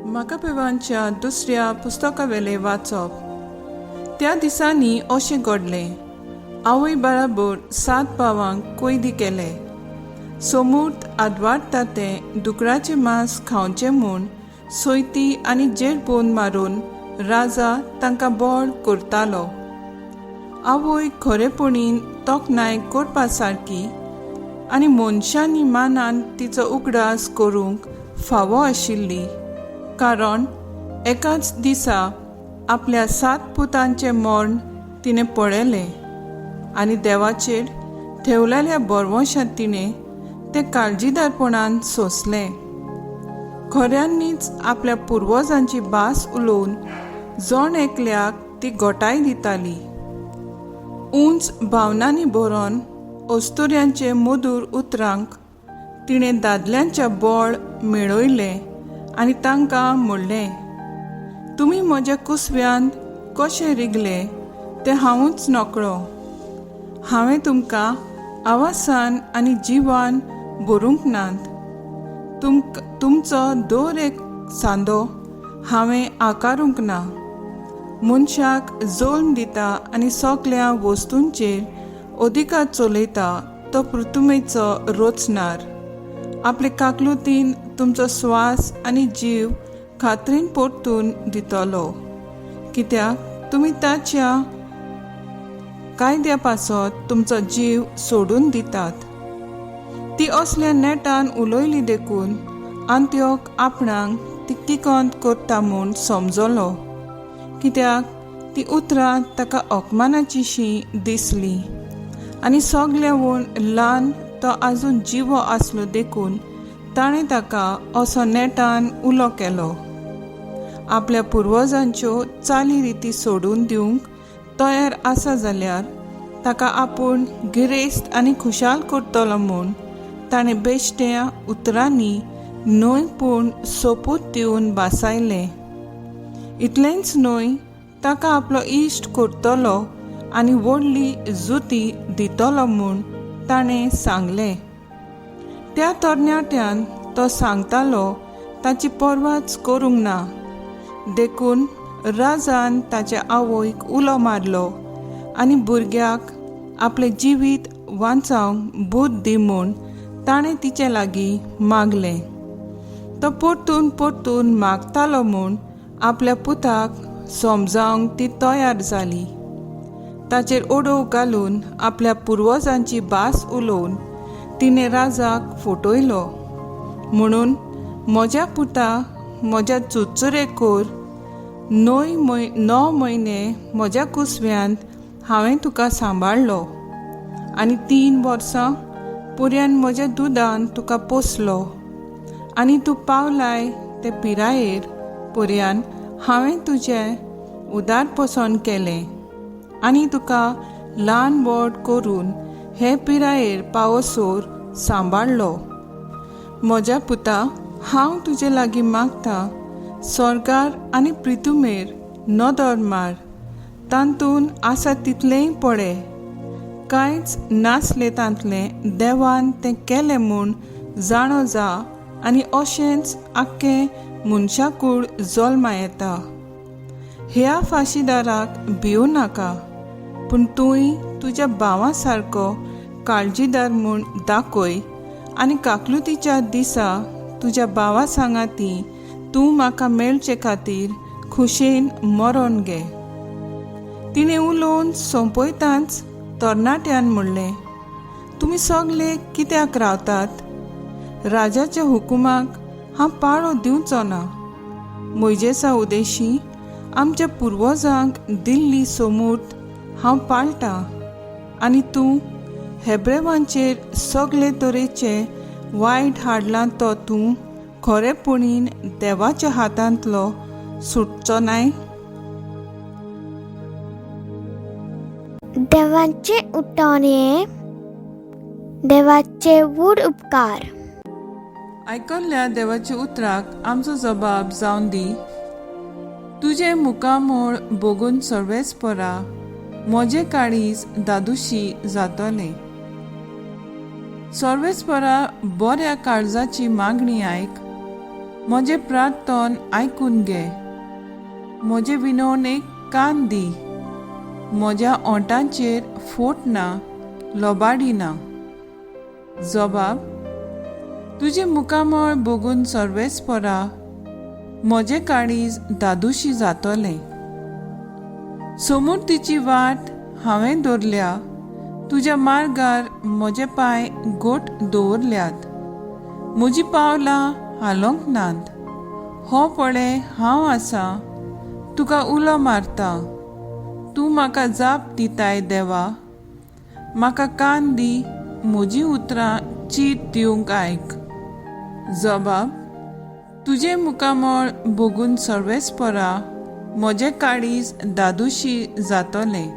माकापेवांच्या दुसऱ्या पुस्तकावेले वाचप. त्या दिसांनी अशें घडलें. आवय बराबर 7 भावांक कैदी केले. समूर्त आदवाडटा तें दुकराचें मांस खावचें म्हूण सोयती आनी जेरबोन मारून राजा तांकां बोड करतालो. आवय खरेपणीन तोखणाय करपा सारकी आनी मनशांनी मानान तिचो उगडास करूंक फावो आशिल्ली, कारण एकाच दिसा आपल्या 7 पुतांचें मरण तिणें पळयलें आनी देवाचेर ठेवलेल्या बरवंशांत तिणें तें काळजीदारपणान सोंसलें. खऱ्यांनीच आपल्या पुर्वजांची भास उलोवन जण एकल्याक ती घोटाय दिताली. उंच भावनांनी बरोवन अस्तुऱ्यांचे मधूर उतरांक तिणें दादल्यांच्या बोळ मेळयलें आनी तांकां म्हणलें, तुमी म्हज्या कुसव्यान कशें रिगले तें हांवूच नकळो. हांवें तुमकां आवासान आनी जिवान भरूंक नात. तुमचो दर एक सांदो हांवें आकारूंक ना. मनशाक जल्म दिता आनी सगळ्या वस्तूंचेर अधिकार चलयता तो पृथ्वीचो रचणार. आपले काकलुतीन तुमचो स्वास आनी जीव खात्रीन परतून दितलो, कित्याक तुमी ताच्या कायद्या पासत तुमचो जीव सोडून दितात. ती असल्या नेटान उलयली देखून अंत्योक आपणाक ती तिकोंत करता म्हूण समजलो, कित्याक ती उतरां ताका अपमानाचीशी दिसली आनी सगळ्यावून ल्हान तो आजून जिवो आसलो देखून ताणें ताका असो नेटान उलो केलो. आपल्या पुर्वजांच्यो चाली रिती सोडून दिवंक तयार आसा जाल्यार ताका आपूण गिरेस्त आनी खुशाल करतलो म्हूण ताणें बेश्ट्या उतरांनी न्हय पूण सोपूत दिवन बासायलें. इतलेंच न्हय, ताका आपलो इश्ट करतलो आनी व्हडली जुती दितलो म्हूण ताणें सांगलें. त्या तरणाट्यान तो सांगतालो ताची परवाच करूंक ना. देखून राजान ताच्या आवयक उलो मारलो आनी भुरग्याक आपलें जिवीत वांचावंक बूद दी म्हूण ताणें तिचे लागीं मागलें. तो परतून परतून मागतालो म्हूण आपल्या पुताक समजावंक ती तयार जाली. ताचेर ओडोव घालून आपल्या पुर्वजांची भास उलोवन तिणें राजाक फटयलो. म्हणून म्हज्या पुता, म्हज्या चुचुरेकोर, 9 म्हयने म्हज्या कुसव्यांत हांवें तुका सांबाळलो आनी 3 वर्सां पुर्यान म्हज्या दुदान तुका पोसलो आनी तूं पावलाय ते पिरायेर पुर्यान हांवें तुजें उदार पसंद केलें आनी तुका ल्हान व्हड करून हे पिरायेर पावसोर सांबाळलो. म्हज्या पुता, हांव तुजे लागीं मागतां, स्वर्गार आनी पृथ्वीमेर नदर मार. तांतून आसा तितलेंय पळय. कांयच नासलें तांतलें देवान तें केलें म्हूण जाणो जा आनी अशेंच आख्खें मनशाकूळ जल्मा येता. ह्या फाशीदाराक भिवू नाका, पूण तूंय तुज्या भावा सारको काळजीदार म्हूण दाखय आनी काकलुतीच्या दिसा तुज्या भावा सांगाती तूं म्हाका मेळचे खातीर खुशेन मरण घे. तिणें उलोवन सोंपयतांच तरणाट्यान म्हणलें, तुमी सगळे कित्याक रावतात? राजाच्या हुकुमाक हांव पाळो दिवचो ना. मोइजेसा उदेशी आमच्या पुर्वजांक दिल्ली समूर्त हांव पाळटां आनी तूं हेब्रेवांचेर सगळे तरेचे वायट हाडलां तो तूं खरेपणीन देवाच्या हातांतलो सुटचो नाय. देवाचे उठणे, देवाचे वूड उपकार. आयकल्ल्या देवाच्या उतराक आमचो जबाब जावन दी. तुजे मुखामोळ बघून सर्वेस्परा म्हजें काळीज दादुशी जातलें. सर्वेस्परा बऱ्या काळजाची मागणी आयक. म्हजें प्रार्थन आयकून घे. म्हजे विनवणेक कान दी. म्हज्या ओंठांचेर फोट ना, लोबाडी ना. जबाब: तुजे मुखामळ बघून सर्वेस्परा म्हजें काळीज दादूशी जातलें. समोर तिची वाट हांवें दवरल्या, तुज्या मार्गार म्हजे पांय गोट दवरल्यात. म्हजीं पावलां हालोंक नात. हो पळय हांव आसा, तुका उलो मारता. तूं म्हाका जाप दिताय देवा. म्हाका कान दी, म्हजीं उतरां चीट दिवंक आयक. जबाब: तुजे मुखामळ बघून सर्वेस्परा म्हजें काळीज दादूशी जातलें.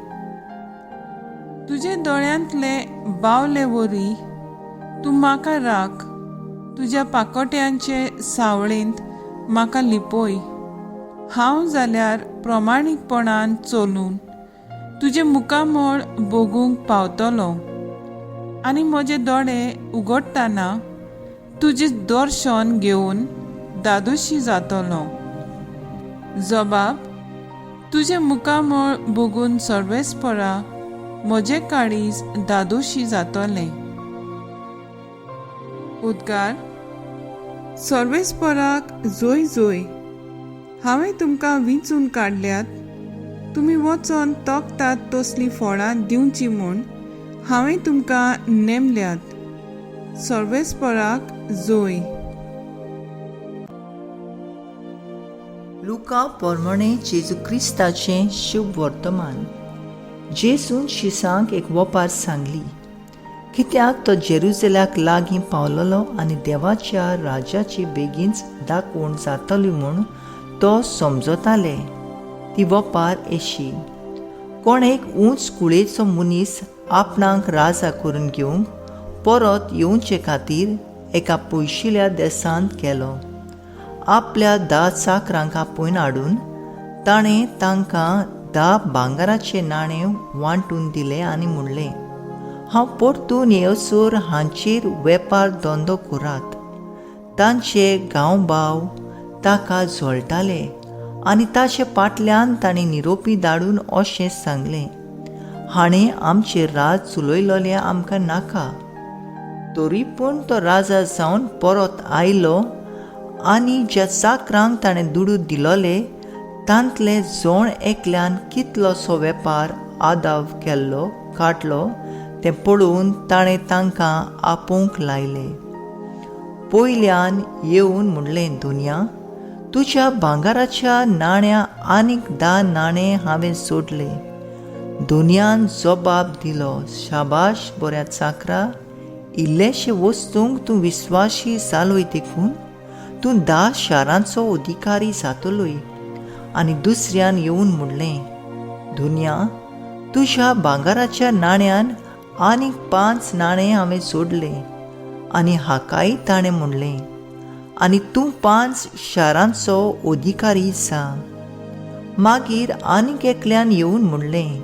तुजे दोळ्यांतले बावले वरी तूं म्हाका राख. तुज्या पाकोट्यांचे सावळेंत म्हाका लिपय. हांव जाल्यार प्रमाणीकपणान चलून तुजे मुखामळ बघूंक पावतलो, आनी म्हजे दोळे उगडटना तुजें दर्शन घेवन दादूशी जातलो. जबाब: तुजे मुखामळ बघून सर्वेस्परा म्हजें काळीज दादूशी जातलें. उद्गार. सर्वेस्पराक जोय जोय. हांवें तुमकां विंचून काडल्यात. तुमी वचोन तोखतात तसलीं फळां दिवची म्हूण हांवें तुमकां नेमल्यात. सर्वेस्पराक जोय. लुका पोरमोणे जेजू क्रिस्ताचें शुभ वर्तमान. जेजून शिसांक एक वोपार सांगली, कित्याक तो जेरुसलेमाक लागीं पावलोलो आनी देवाच्या राजाची बेगीनच दाखोवन जातली म्हूण तो समजताले. ती वोपार एशी. कोण एक उंच कुळेचो मनीस आपणाक राजा करून घेवंक परत येवचे खातीर एका पयशिल्या देसांत गेलो. आपल्या 10 चाकरांक आपयन हाडून ताणें तांकां 10 भांगराचे नाणे वांटून दिले आनी म्हणलें, हांव परतून येवसर हांचेर वेपार धंदो करात. तांचे गांवभाव ताका झोळटाले आनी ताचे फाटल्यान ताणें निरोपी धाडून अशें सांगलें, हाणें आमचें राज चुलयलोलें आमकां नाका. तरी पूण तो राजा जावन परत आयलो आनी ज्या चाकरांक ताणें दुडू दिलोले तांतले जोण एकल्यान कितलोसो वेपार आदाव केल्लो काडलो तें पळोवन ताणें तांकां आपोवंक लायले. पयल्यान येवन म्हणलें, दुनिया, तुज्या भांगराच्या नाण्या आनीक 10 नाणे हांवें सोडले. दुनियान जबाब दिलो, शाबाश बऱ्या चाकरा. इल्लेशे वस्तूंक तूं विस्वासी जालोय देखून तूं 10 शारांचो अधिकारी जातलोय. आनी दुसऱ्यान येवन म्हणलें, दुनिया, तुज्या भांगराच्या नाण्यान आनीक 5 नाणे हांवें सोडले. आनी हाकाय ताणें म्हणलें, आनी तूं 5 शारांचो अधिकारी जा. मागीर आनीक एकल्यान येवन म्हणलें,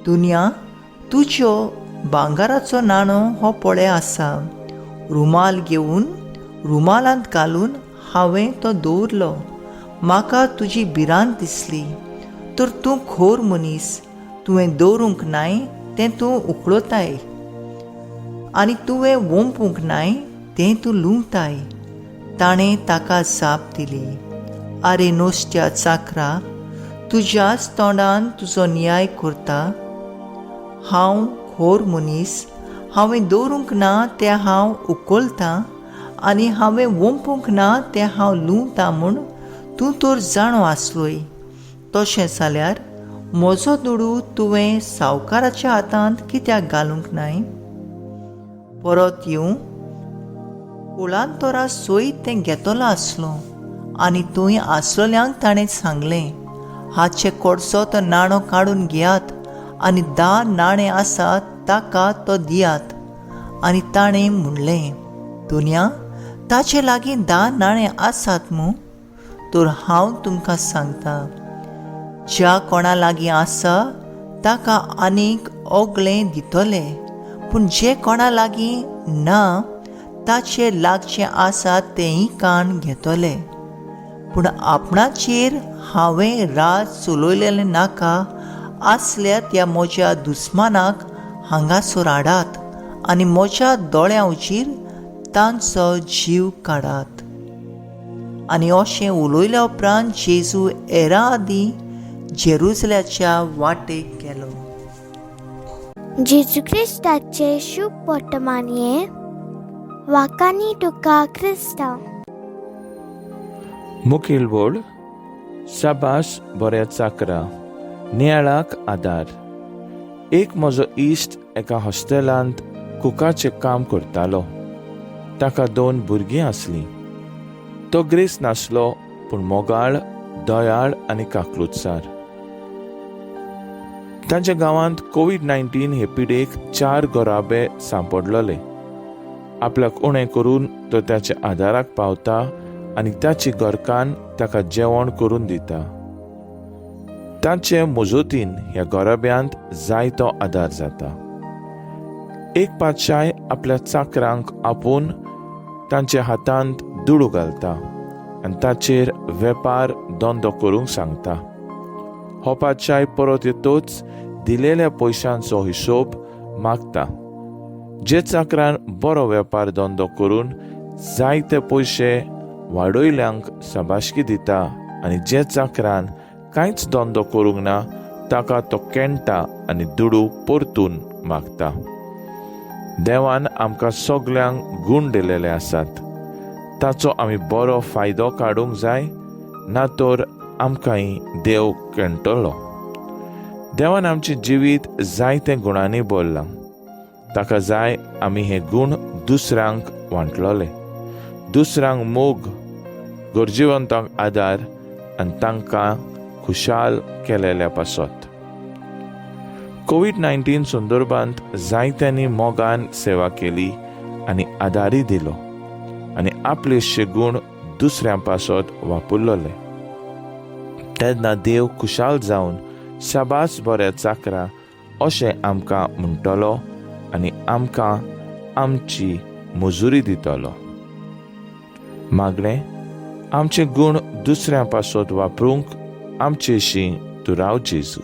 दुनिया, तुज्यो भांगराचो नाणो हो पळय आसा. रुमाल घेवन रुमालांत घालून हांवें तो दवरलो. म्हाका तुजी भिरांत दिसली. तर तूं खोर मनीस. तुवें दवरूंक नाय तें तूं उखलताय आनी तुवें वोंपूंक नाय तें तूं लुंवताय. ताणें ताका जाप दिली, आरे नोश्ट्या चाकरा, तुज्याच तोंडान तुजो न्याय करता. हांव खोर मनीस. हांवें दवरूंक ना तें हांव उखलतां आनी हांवें वोंपूंक ना तें हांव लुंवतां म्हूण तूं तर जाणो आसलोय. तशें जाल्यार म्हजो दुडू तुवें सावकाराच्या हातांत कित्याक घालूंक नाय? परत येवं कुळांतरा सोयीत तें घेतलो आसलो आनी थंय आसलोल्यांक ताणें सांगलें, हाचे कडचो तो नाणो काडून घेयात आनी 10 नाणे आसात ताका तो दियात. आनी ताणें म्हणलें, दुनिया, ताचे लागीं 10 नाणे आसात मूं? तर हांव तुमकां सांगतां, ज्या कोणा लागीं आसा ताका आनीक ओगलें दितलें, पूण जे कोणा लागीं ना ताचे लागचें आसा तेंय काण घेतले. पूण आपणाचेर हांवें राज चलोयलेलें नाका आसल्यार त्या म्हज्या दुस्मानाक हांगासर हाडात आनी म्हज्या दोळ्यांचेर तांचो जीव काडात. आनी अशें उलयल्या उपरांत जेजू हेरां आदीं जेरुसल्याच्या वाटेक गेलो. जेजू क्रिस्ताचे शुभ वर्तमान हे वाकानी तुका क्रिस्ता. मुखेल बोर्ड साबास बऱ्या चाकरा नियाळाक आदार. एक म्हजो इश्ट एका हॉस्टेलांत कुकाचें काम करतालो. ताका 2 भुरगीं आसलीं. तो ग्रेस नासलो पूण मोगाळ, दयाळ आनी काकलुतसार. तांच्या गांवांत कोविड-19 हे पिडेक 4 गोराबे सांपडलोले. आपल्याक उणें करून तो त्याच्या आदाराक पावता आनी ताची घरकान्न ताका जेवण करून दिता. तांचे मजतीन ह्या गोराब्यांत जायतो आदार जाता. एक पातशाय आपल्या चाकरांक आपोवन तांच्या हातांत दुडू घालता आनी ताचेर वेपार धंदो करूंक सांगता. हो पातशाय परत येतोच दिलेल्या पयशांचो हिशोब मागता. जे चाकरान बरो वेपार धंदो करून जायते पयशे वाडयल्यांक शाबासकी दिता आनी जे चाकरान कांयच धंदो करूंक ना ताका तो केंटा आनी दुडू परतून मागता. देवान आमकां सगल्यांक गूण दिलेले आसात. ताचो आमी बरो फायदो काडूंक जाय, ना तर आमकांय देव केंटलो. देवान आमचें जिवीत जायते गुणांनी भरलां. ताका जाय आमी हे गूण दुसऱ्यांक वांटलोले. दुसऱ्यांक मोग, गरजेवंतांक आदार आनी तांकां खुशाल केलेल्या पासत. कोविड-19 संदर्भांत जायत्यांनी मोगान सेवा केली आनी आदारी दिलो आनी आपलेशे गूण दुसऱ्यां पासत वापरलोले. तेन्ना देव खुशाल जावन शाबास बऱ्या चाकरा अशें आमकां म्हणटलो आनी आमकां आमची मजुरी दितलो. मागणें, आमचे गूण दुसऱ्यां पासत वापरूंक आमचेशी तूं राव जेजू.